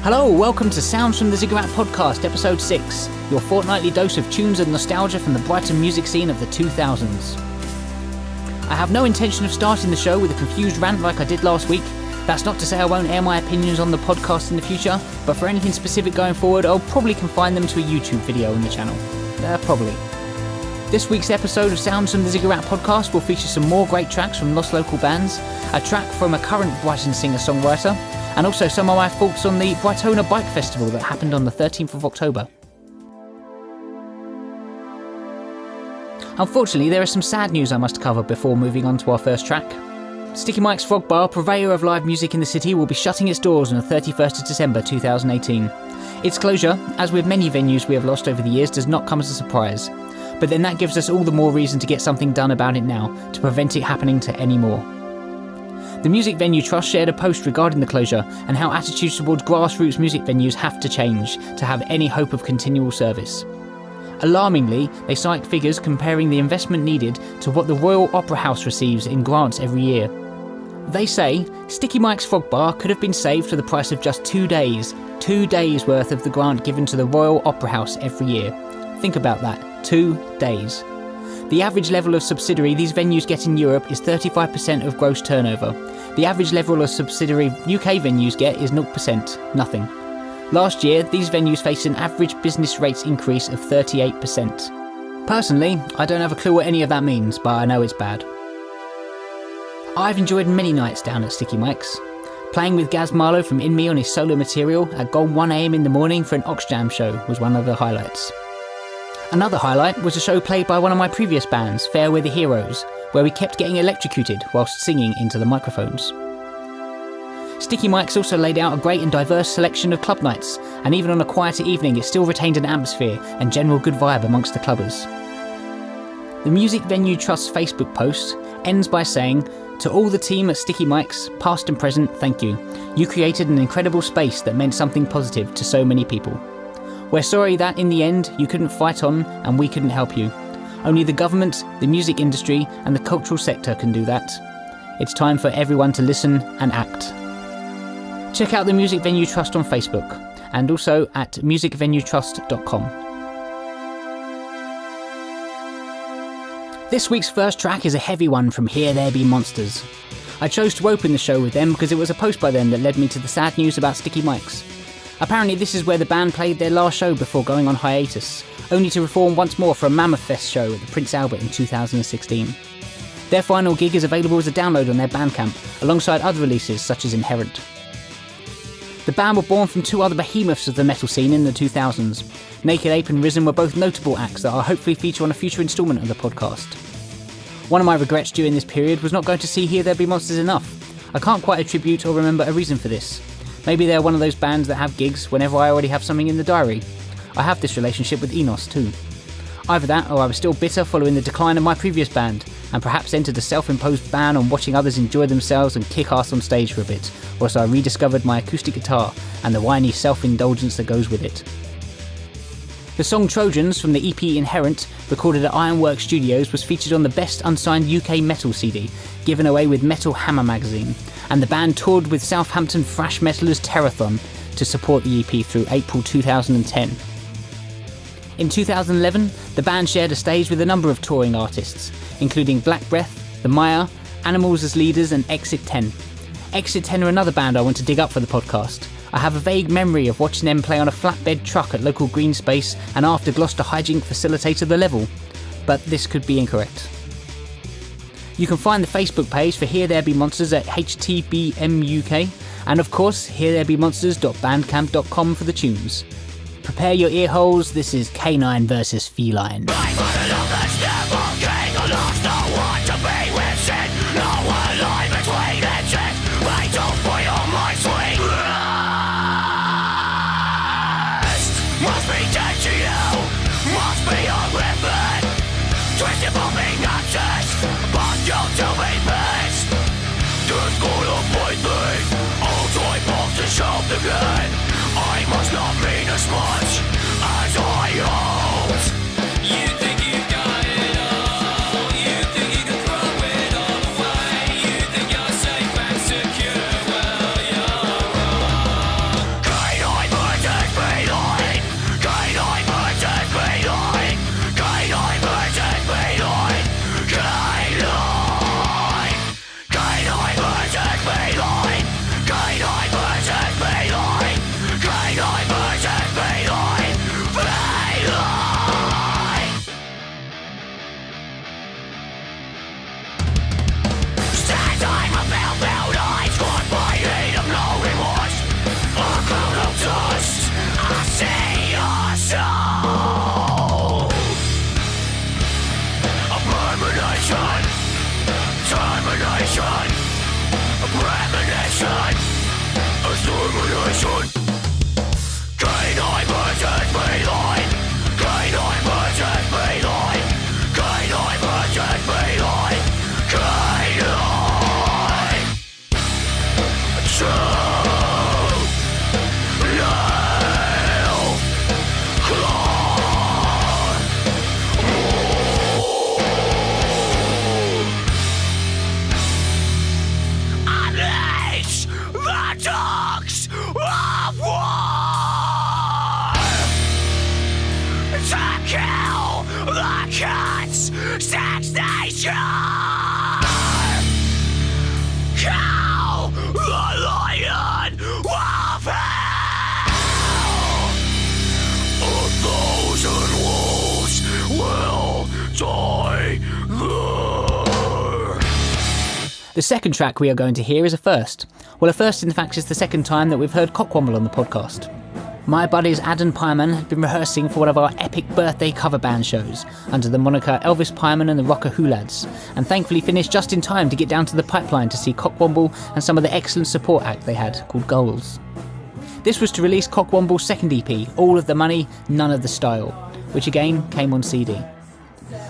Hello, welcome to Sounds from the Ziggurat podcast, episode 6, your fortnightly dose of tunes and nostalgia from the Brighton music scene of the 2000s. I have no intention of starting the show with a confused rant like I did last week. That's not to say I won't air my opinions on the podcast in the future, but for anything specific going forward, I'll probably confine them to a YouTube video on the channel. Probably. This week's episode of Sounds from the Ziggurat podcast will feature some more great tracks from lost local bands, a track from a current Brighton singer-songwriter, and also some of my thoughts on the Brightona Bike Festival that happened on the 13th of October. Unfortunately, there is some sad news I must cover before moving on to our first track. Sticky Mike's Frog Bar, purveyor of live music in the city, will be shutting its doors on the 31st of December 2018. Its closure, as with many venues we have lost over the years, does not come as a surprise. But then that gives us all the more reason to get something done about it now, to prevent it happening to any more. The Music Venue Trust shared a post regarding the closure and how attitudes towards grassroots music venues have to change to have any hope of continual service. Alarmingly, they cite figures comparing the investment needed to what the Royal Opera House receives in grants every year. They say Sticky Mike's Frog Bar could have been saved for the price of just 2 days. 2 days worth of the grant given to the Royal Opera House every year. Think about that, 2 days. The average level of subsidiary these venues get in Europe is 35% of gross turnover. The average level of subsidiary UK venues get is 0%, nothing. Last year, these venues faced an average business rates increase of 38%. Personally, I don't have a clue what any of that means, but I know it's bad. I've enjoyed many nights down at Sticky Mike's. Playing with Gaz Marlowe from In Me on his solo material at Gold 1am in the morning for an Oxjam show was one of the highlights. Another highlight was a show played by one of my previous bands, Fair Weather Heroes, where we kept getting electrocuted whilst singing into the microphones. Sticky Mike's also laid out a great and diverse selection of club nights, and even on a quieter evening it still retained an atmosphere and general good vibe amongst the clubbers. The Music Venue Trust's Facebook post ends by saying, "To all the team at Sticky Mike's, past and present, thank you. You created an incredible space that meant something positive to so many people. We're sorry that in the end you couldn't fight on and we couldn't help you. Only the government, the music industry and the cultural sector can do that. It's time for everyone to listen and act." Check out the Music Venue Trust on Facebook and also at musicvenuetrust.com. This week's first track is a heavy one from Here There Be Monsters. I chose to open the show with them because it was a post by them that led me to the sad news about Sticky Mike's. Apparently this is where the band played their last show before going on hiatus, only to reform once more for a Mammoth Fest show at the Prince Albert in 2016. Their final gig is available as a download on their Bandcamp, alongside other releases such as Inherent. The band were born from two other behemoths of the metal scene in the 2000s. Naked Ape and Risen were both notable acts that I'll hopefully feature on a future instalment of the podcast. One of my regrets during this period was not going to see Here There Be Monsters enough. I can't quite attribute or remember a reason for this. Maybe they're one of those bands that have gigs whenever I already have something in the diary. I have this relationship with Enos too. Either that, or I was still bitter following the decline of my previous band, and perhaps entered a self-imposed ban on watching others enjoy themselves and kick ass on stage for a bit, whilst I rediscovered my acoustic guitar and the whiny self-indulgence that goes with it. The song Trojans from the EP Inherent, recorded at Ironwork Studios, was featured on the Best Unsigned UK Metal CD, given away with Metal Hammer magazine, and the band toured with Southampton thrash metalers Terrathon to support the EP through April 2010. In 2011, the band shared a stage with a number of touring artists, including Black Breath, The Maya, Animals as Leaders and Exit 10. Exit 10 are another band I want to dig up for the podcast. I have a vague memory of watching them play on a flatbed truck at local green space and after Gloucester hijink facilitator The Level, but this could be incorrect. You can find the Facebook page for Here There Be Monsters at HTBMUK, and of course heretherebemonsters.bandcamp.com for the tunes. Prepare your ear holes, this is Canine vs Feline. Must be dead to you, must be unrepaired. Twisted bombing access, but you're to be pissed. The school of poison, all toy box to shove the gun. I must not mean as much as I hoped. You think you got it all, you think you can throw it all away. You think you're safe and secure, well you're wrong. The second track we are going to hear is a first. Well, a first in fact is the second time that we've heard Cockwomble on the podcast. My buddies Adam Pyman had been rehearsing for one of our epic birthday cover band shows under the moniker Elvis Pyman and the Rocker Who Lads, and thankfully finished just in time to get down to the pipeline to see Cockwomble and some of the excellent support act they had called Goals. This was to release Cockwomble's second EP, All of the Money, None of the Style, which again came on CD.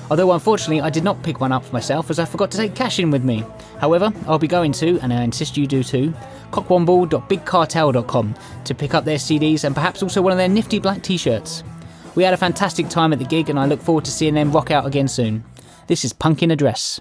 Although unfortunately I did not pick one up for myself as I forgot to take cash in with me. However, I'll be going to, and I insist you do too, cockwomble.bigcartel.com to pick up their CDs and perhaps also one of their nifty black t-shirts. We had a fantastic time at the gig and I look forward to seeing them rock out again soon. This is Punk in a Dress.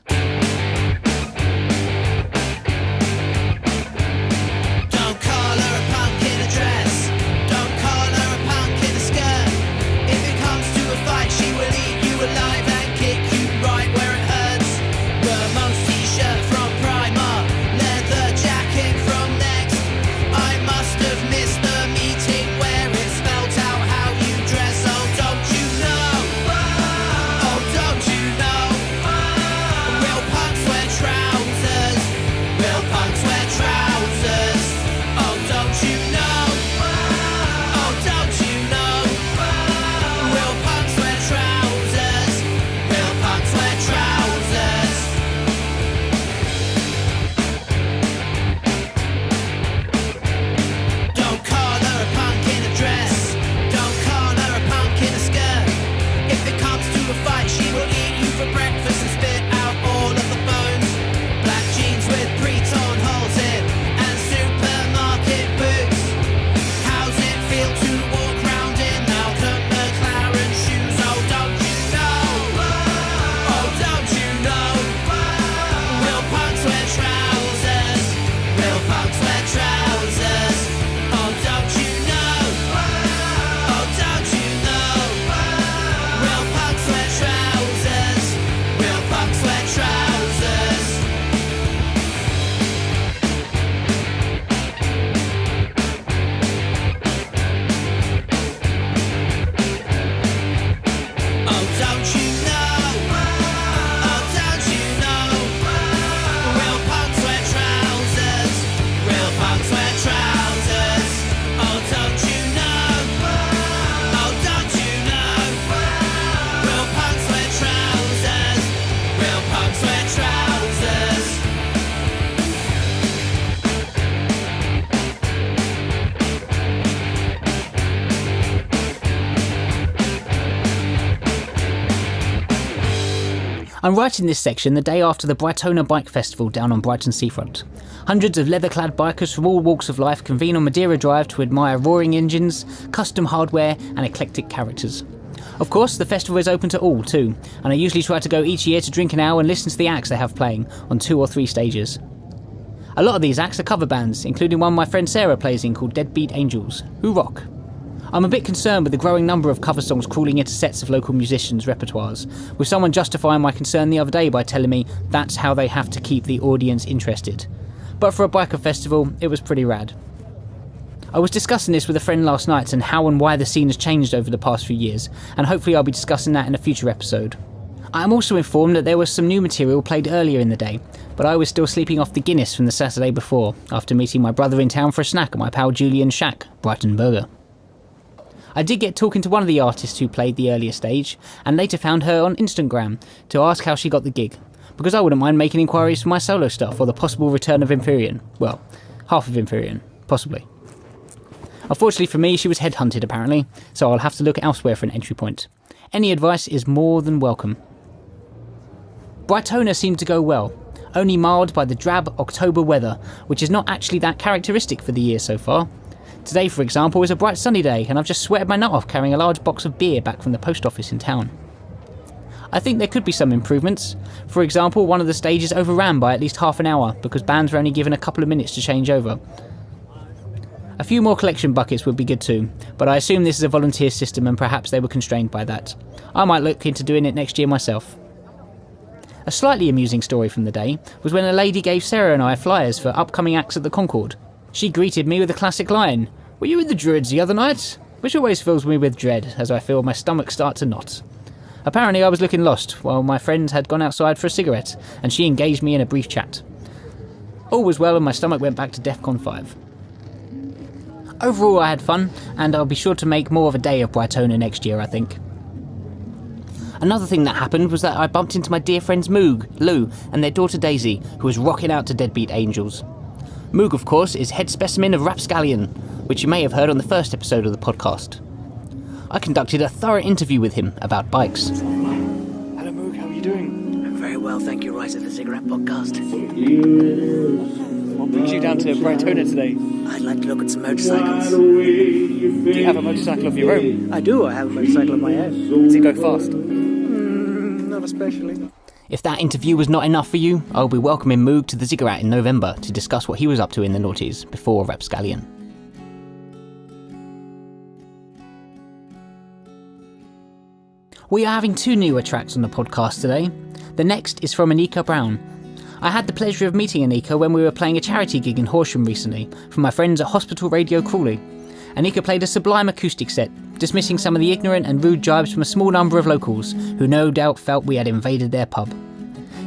I'm writing this section the day after the Brightona Bike Festival down on Brighton seafront. Hundreds of leather-clad bikers from all walks of life convene on Madeira Drive to admire roaring engines, custom hardware and eclectic characters. Of course, the festival is open to all too, and I usually try to go each year to drink an hour and listen to the acts they have playing on 2 or 3 stages. A lot of these acts are cover bands, including one my friend Sarah plays in called Deadbeat Angels, who rock. I'm a bit concerned with the growing number of cover songs crawling into sets of local musicians' repertoires, with someone justifying my concern the other day by telling me that's how they have to keep the audience interested. But for a biker festival, it was pretty rad. I was discussing this with a friend last night and how and why the scene has changed over the past few years, and hopefully I'll be discussing that in a future episode. I am also informed that there was some new material played earlier in the day, but I was still sleeping off the Guinness from the Saturday before, after meeting my brother in town for a snack at my pal Julian's shack, Brighton Burger. I did get talking to one of the artists who played the earlier stage, and later found her on Instagram to ask how she got the gig, because I wouldn't mind making inquiries for my solo stuff or the possible return of Inferion. Well, half of Inferion, possibly. Unfortunately for me, she was headhunted apparently, so I'll have to look elsewhere for an entry point. Any advice is more than welcome. Brightona seemed to go well, only marred by the drab October weather, which is not actually that characteristic for the year so far. Today, for example, is a bright sunny day, and I've just sweated my nut off carrying a large box of beer back from the post office in town. I think there could be some improvements. For example, one of the stages overran by at least half an hour because bands were only given a couple of minutes to change over. A few more collection buckets would be good too, but I assume this is a volunteer system and perhaps they were constrained by that. I might look into doing it next year myself. A slightly amusing story from the day was when a lady gave Sarah and I flyers for upcoming acts at the Concorde. She greeted me with a classic line, "Were you in the Druids the other night?" Which always fills me with dread as I feel my stomach start to knot. Apparently I was looking lost while my friend had gone outside for a cigarette and she engaged me in a brief chat. All was well and my stomach went back to DEFCON 5. Overall I had fun and I'll be sure to make more of a day of Brightona next year, I think. Another thing that happened was that I bumped into my dear friends Moog, Lou and their daughter Daisy, who was rocking out to Deadbeat Angels. Moog, of course, is head specimen of Rapscallion, which you may have heard on the first episode of the podcast. I conducted a thorough interview with him about bikes. Hello Moog, how are you doing? I'm very well, thank you, right at the Ziggurat podcast. What brings you down to Brightona today? I'd like to look at some motorcycles. Do you have a motorcycle of your own? I do, I have a motorcycle of my own. Does it go fast? Not especially. If that interview was not enough for you, I'll be welcoming Moog to the Ziggurat in November to discuss what he was up to in the noughties before Rapscallion. We are having 2 newer tracks on the podcast today. The next is from Annika Brown. I had the pleasure of meeting Annika when we were playing a charity gig in Horsham recently from my friends at Hospital Radio Crawley. Annika played a sublime acoustic set, dismissing some of the ignorant and rude jibes from a small number of locals who no doubt felt we had invaded their pub.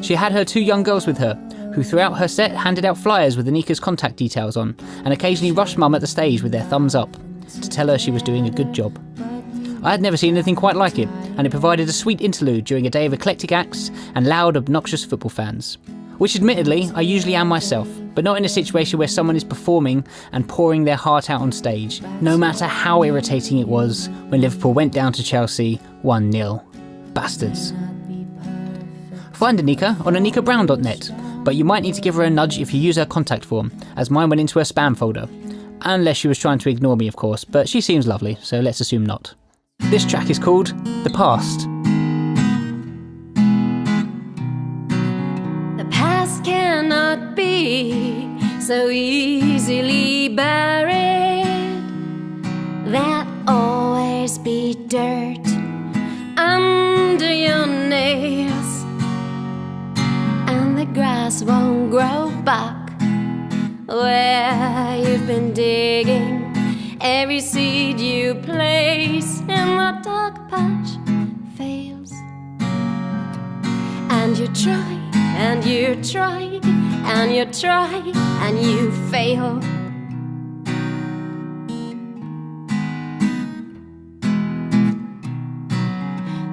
She had her 2 young girls with her, who throughout her set handed out flyers with Annika's contact details on and occasionally rushed Mum at the stage with their thumbs up to tell her she was doing a good job. I had never seen anything quite like it, and it provided a sweet interlude during a day of eclectic acts and loud, obnoxious football fans. Which admittedly, I usually am myself, but not in a situation where someone is performing and pouring their heart out on stage, no matter how irritating it was when Liverpool went down to Chelsea 1-0. Bastards. Find Annika on annikabrown.net, but you might need to give her a nudge if you use her contact form, as mine went into her spam folder. Unless she was trying to ignore me, of course, but she seems lovely, so let's assume not. This track is called The Past. The past cannot be so easily buried. There'll always be dirt under your nails, and the grass won't grow back where you've been digging. Every seed you place in the dark patch fails. And you try, and you try, and you try, and you fail.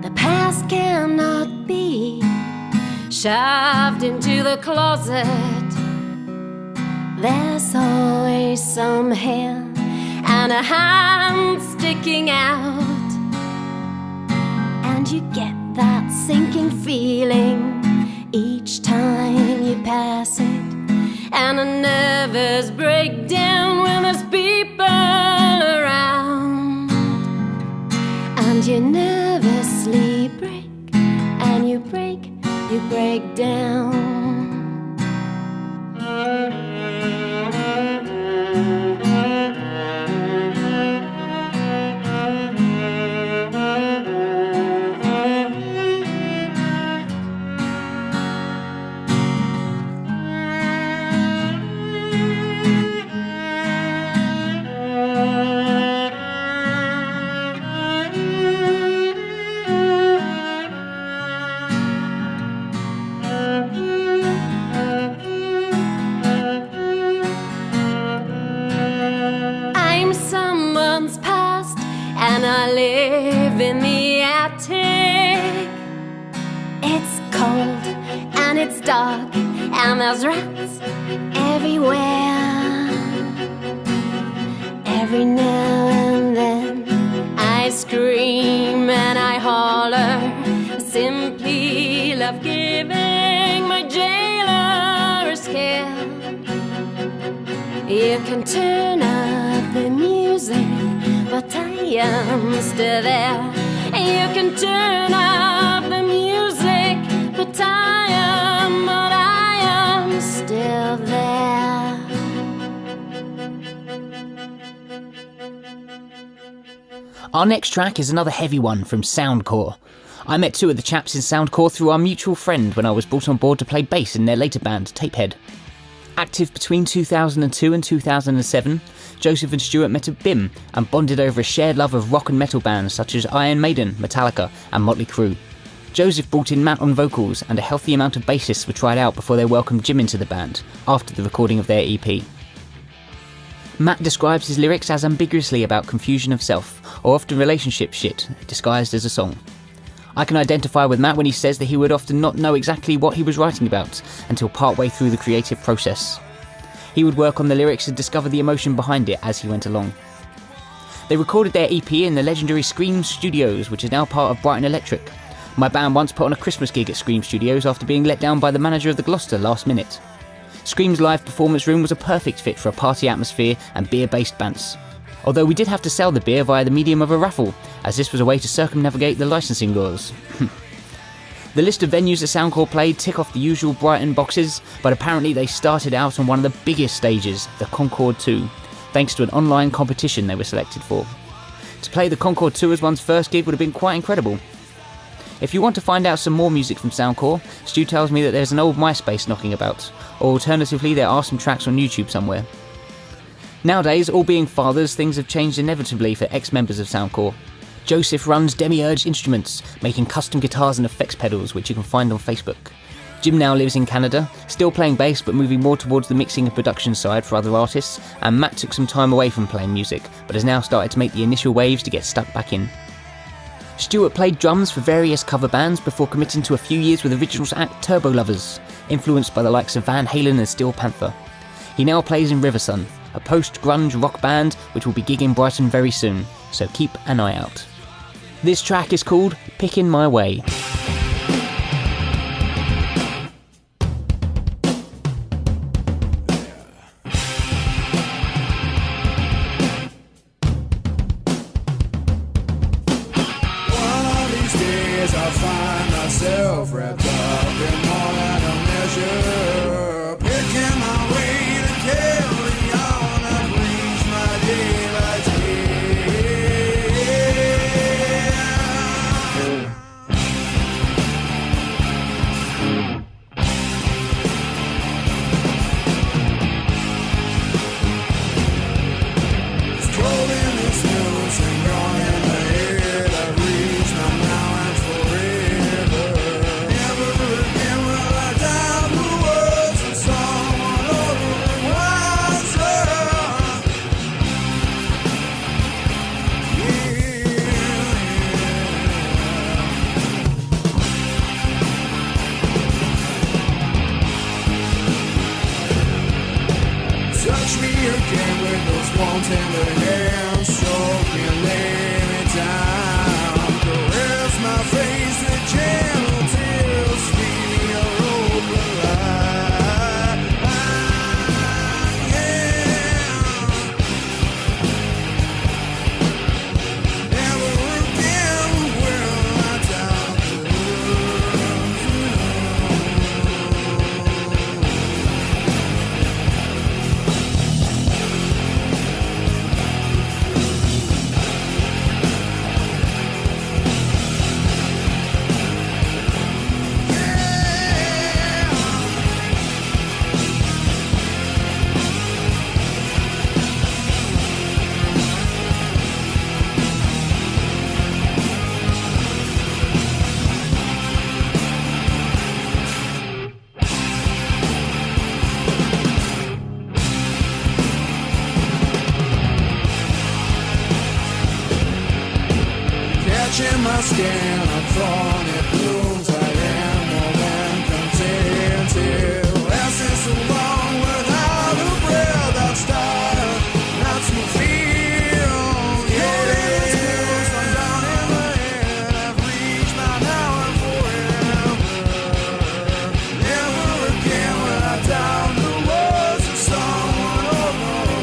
The past cannot be shoved into the closet. There's always some hand and a hand sticking out, and you get that sinking feeling each time you pass it, and a nervous breakdown when there's people around, and you nervously break, and you break down. And I live in the attic. It's cold and it's dark and there's rats everywhere. Every now You can turn up the music, but I am still there. You can turn up the music, but I am still there. Our next track is another heavy one from Soundcore. I met two of the chaps in Soundcore through our mutual friend when I was brought on board to play bass in their later band, Tapehead. Active between 2002 and 2007, Joseph and Stuart met at BIM and bonded over a shared love of rock and metal bands such as Iron Maiden, Metallica and Motley Crue. Joseph brought in Matt on vocals, and a healthy amount of bassists were tried out before they welcomed Jim into the band after the recording of their EP. Matt describes his lyrics as ambiguously about confusion of self, or often relationship shit, disguised as a song. I can identify with Matt when he says that he would often not know exactly what he was writing about until partway through the creative process. He would work on the lyrics and discover the emotion behind it as he went along. They recorded their EP in the legendary Scream Studios, which is now part of Brighton Electric. My band once put on a Christmas gig at Scream Studios after being let down by the manager of the Gloucester last minute. Scream's live performance room was a perfect fit for a party atmosphere and beer-based bands. Although we did have to sell the beer via the medium of a raffle, as this was a way to circumnavigate the licensing laws. The list of venues that Soundcore played tick off the usual Brighton boxes, but apparently they started out on one of the biggest stages, the Concorde 2, thanks to an online competition they were selected for. To play the Concorde 2 as one's first gig would have been quite incredible. If you want to find out some more music from Soundcore, Stu tells me that there's an old MySpace knocking about, or alternatively there are some tracks on YouTube somewhere. Nowadays, all being fathers, things have changed inevitably for ex-members of Soundcore. Joseph runs Demiurge Instruments, making custom guitars and effects pedals, which you can find on Facebook. Jim now lives in Canada, still playing bass but moving more towards the mixing and production side for other artists, and Matt took some time away from playing music, but has now started to make the initial waves to get stuck back in. Stuart played drums for various cover bands before committing to a few years with originals act Turbo Lovers, influenced by the likes of Van Halen and Steel Panther. He now plays in Riversun, a post-grunge rock band which will be gigging Brighton very soon, so keep an eye out. This track is called Pickin' My Way. In my skin, I'm thorn, it blooms. I am more than contented. Lasting so long without a breath, that style, that's my feel. Yeah, I'm down in the head. I've reached my now and forever. Never again will I down the words of someone. Oh no.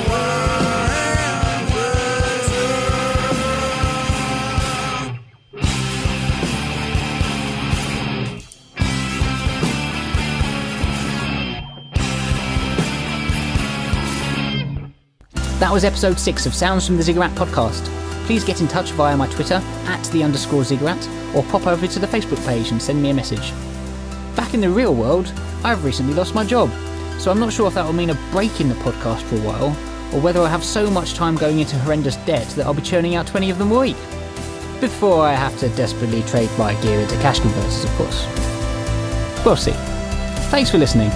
That was episode 6 of Sounds from the Ziggurat podcast. Please get in touch via my Twitter, @_Ziggurat, or pop over to the Facebook page and send me a message. Back in the real world, I've recently lost my job, so I'm not sure if that will mean a break in the podcast for a while, or whether I'll have so much time going into horrendous debt that I'll be churning out 20 of them a week. Before I have to desperately trade my gear into cash converters, of course. We'll see. Thanks for listening.